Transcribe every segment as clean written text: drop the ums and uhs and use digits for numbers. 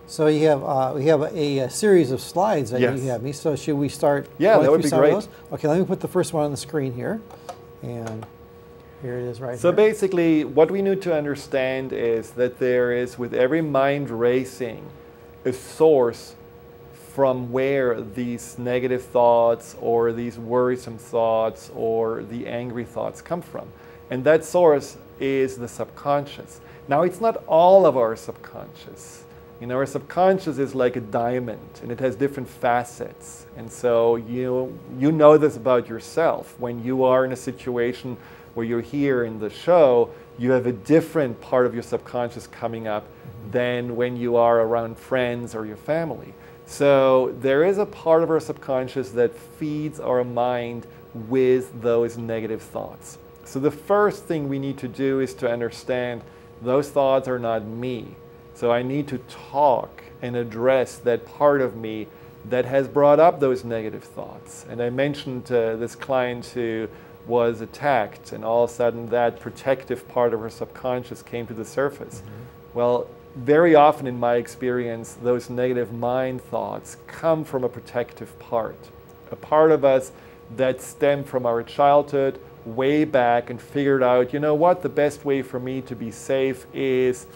So you have we have a series of slides that Yes. you have me. So should we start? Yeah, going that would through be some of great. those? Okay, let me put the first one on the screen here, and here it is right So here. basically, what we need to understand is that there is, with every mind racing, a source from where these negative thoughts or these worrisome thoughts or the angry thoughts come from. And that source is the subconscious. Now, it's not all of our subconscious. You know, our subconscious is like a diamond, and it has different facets. And so you know this about yourself. When you are in a situation where you're here in the show, you have a different part of your subconscious coming up than when you are around friends or your family. So there is a part of our subconscious that feeds our mind with those negative thoughts. So the first thing we need to do is to understand those thoughts are not me. So I need to talk and address that part of me that has brought up those negative thoughts. And I mentioned this client who was attacked, and all of a sudden that protective part of her subconscious came to the surface. Well, very often in my experience, those negative mind thoughts come from a protective part. A part of us that stemmed from our childhood way back and figured out, you know what, the best way for me to be safe is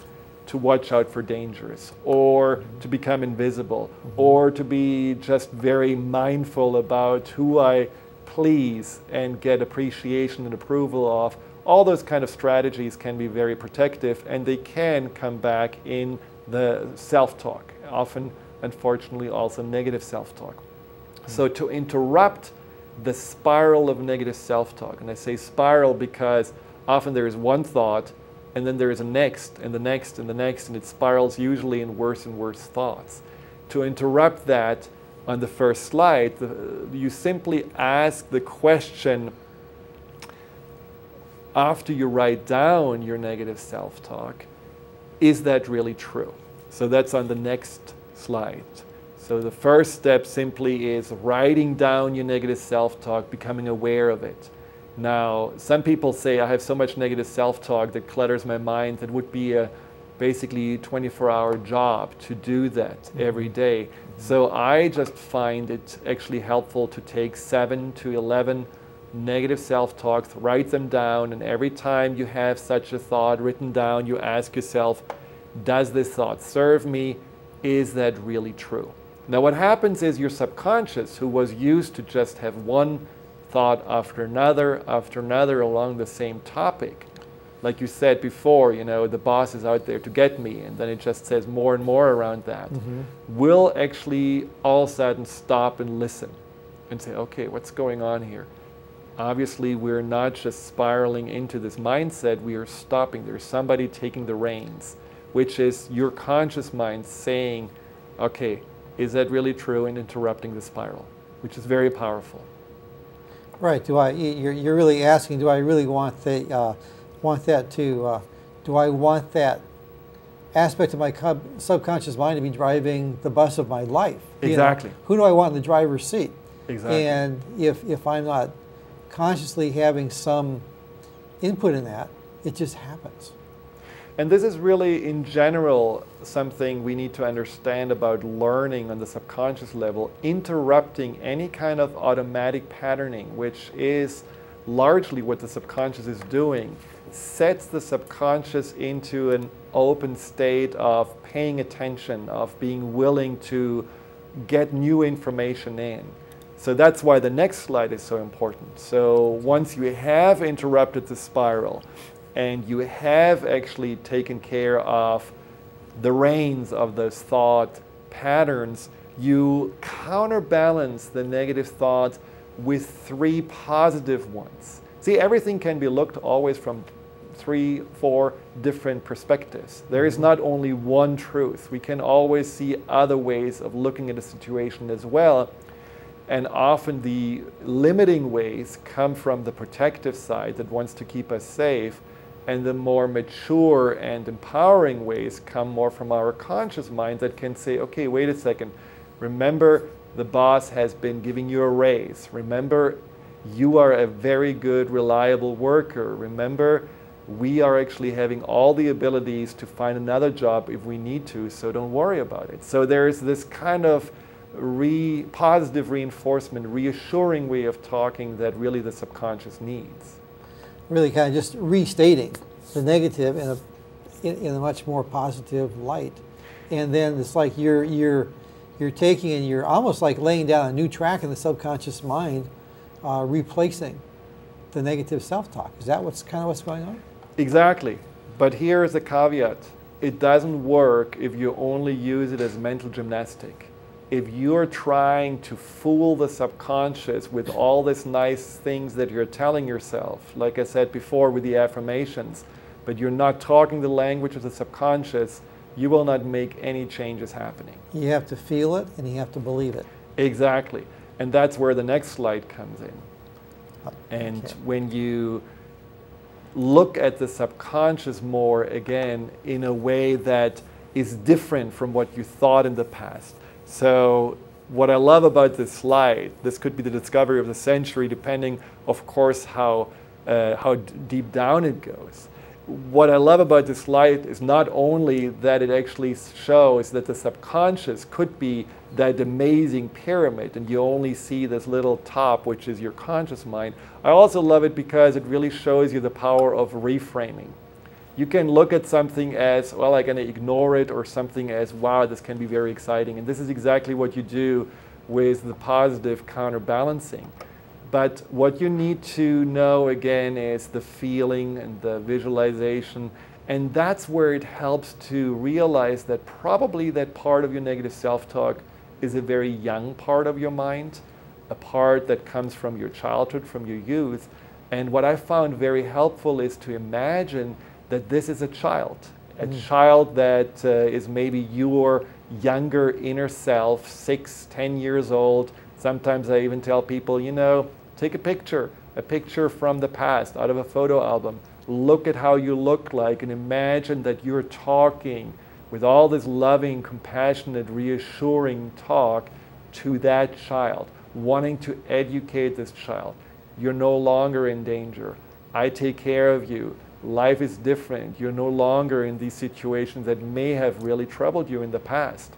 to watch out for dangers, or to become invisible, or to be just very mindful about who I please and get appreciation and approval of. All those kind of strategies can be very protective, and they can come back in the self-talk, often, unfortunately, also negative self-talk. So to interrupt the spiral of negative self-talk, and I say spiral because often there is one thought, and then there is a next, and the next, and the next, and it spirals usually in worse and worse thoughts. To interrupt that, on the first slide, you simply ask the question, after you write down your negative self-talk, is that really true? So that's on the next slide. So the first step simply is writing down your negative self-talk, becoming aware of it. Now, some people say, I have so much negative self-talk that clutters my mind, that would be a basically 24-hour job to do that every day. So I just find it actually helpful to take 7 to 11 negative self-talks, write them down, and every time you have such a thought written down, you ask yourself, does this thought serve me? Is that really true? Now what happens is your subconscious, who was used to just have one thought after another along the same topic, like you said before, you know, the boss is out there to get me, and then it just says more and more around that, will actually all of a sudden stop and listen and say, okay, what's going on here? Obviously, we're not just spiraling into this mindset, we are stopping. There's somebody taking the reins, which is your conscious mind saying, okay, is that really true, and interrupting the spiral, which is very powerful. Right. You're really asking, do I really want that aspect of my subconscious mind to be driving the bus of my life? Exactly. You know, who do I want in the driver's seat? Exactly. And if I'm not consciously having some input in that, it just happens. And this is really, in general, something we need to understand about learning on the subconscious level. Interrupting any kind of automatic patterning, which is largely what the subconscious is doing, sets the subconscious into an open state of paying attention, of being willing to get new information in. So that's why the next slide is so important. So once you have interrupted the spiral, and you have actually taken care of the reins of those thought patterns, you counterbalance the negative thoughts with 3 positive ones. See, everything can be looked always from 3, 4 different perspectives. There is not only one truth. We can always see other ways of looking at a situation as well. And often the limiting ways come from the protective side that wants to keep us safe, and the more mature and empowering ways come more from our conscious mind that can say, okay, wait a second, remember the boss has been giving you a raise. Remember, you are a very good, reliable worker. Remember, we are actually having all the abilities to find another job if we need to, so don't worry about it. So there's this kind of positive reinforcement, reassuring way of talking that really the subconscious needs. Really kind of just restating the negative in a much more positive light. And then it's like you're taking and you're almost like laying down a new track in the subconscious mind, replacing the negative self-talk. Is that what's going on? Exactly. But here is a caveat. It doesn't work if you only use it as mental gymnastic. If you're trying to fool the subconscious with all these nice things that you're telling yourself, like I said before with the affirmations, but you're not talking the language of the subconscious, you will not make any changes happening. You have to feel it and you have to believe it. Exactly. And that's where the next slide comes in. And when you look at the subconscious more, again, in a way that is different from what you thought in the past. So what I love about this slide, this could be the discovery of the century, depending, of course, how deep down it goes. What I love about this slide is not only that it actually shows that the subconscious could be that amazing pyramid and you only see this little top, which is your conscious mind. I also love it because it really shows you the power of reframing. You can look at something as, well, I'm going to ignore it, or something as, wow, this can be very exciting. And this is exactly what you do with the positive counterbalancing. But what you need to know, again, is the feeling and the visualization. And that's where it helps to realize that probably that part of your negative self-talk is a very young part of your mind, a part that comes from your childhood, from your youth. And what I found very helpful is to imagine that this is a child that is maybe your younger inner self, 6, 10 years old. Sometimes I even tell people, you know, take a picture from the past out of a photo album. Look at how you look like and imagine that you're talking with all this loving, compassionate, reassuring talk to that child, wanting to educate this child. You're no longer in danger. I take care of you. Life is different. You're no longer in these situations that may have really troubled you in the past.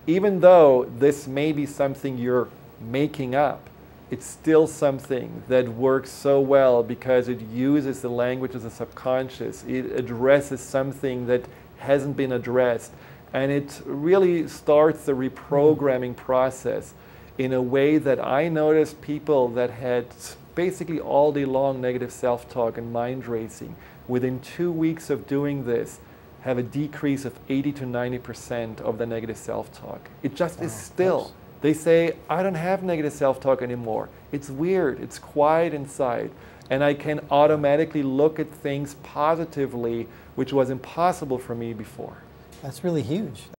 Even though this may be something you're making up, it's still something that works so well because it uses the language of the subconscious. It addresses something that hasn't been addressed. And it really starts the reprogramming process in a way that I noticed people that had basically all day long negative self-talk and mind racing, within 2 weeks of doing this, have a decrease of 80 to 90% of the negative self-talk. It just is still. They say, I don't have negative self-talk anymore. It's weird, it's quiet inside. And I can automatically look at things positively, which was impossible for me before. That's really huge.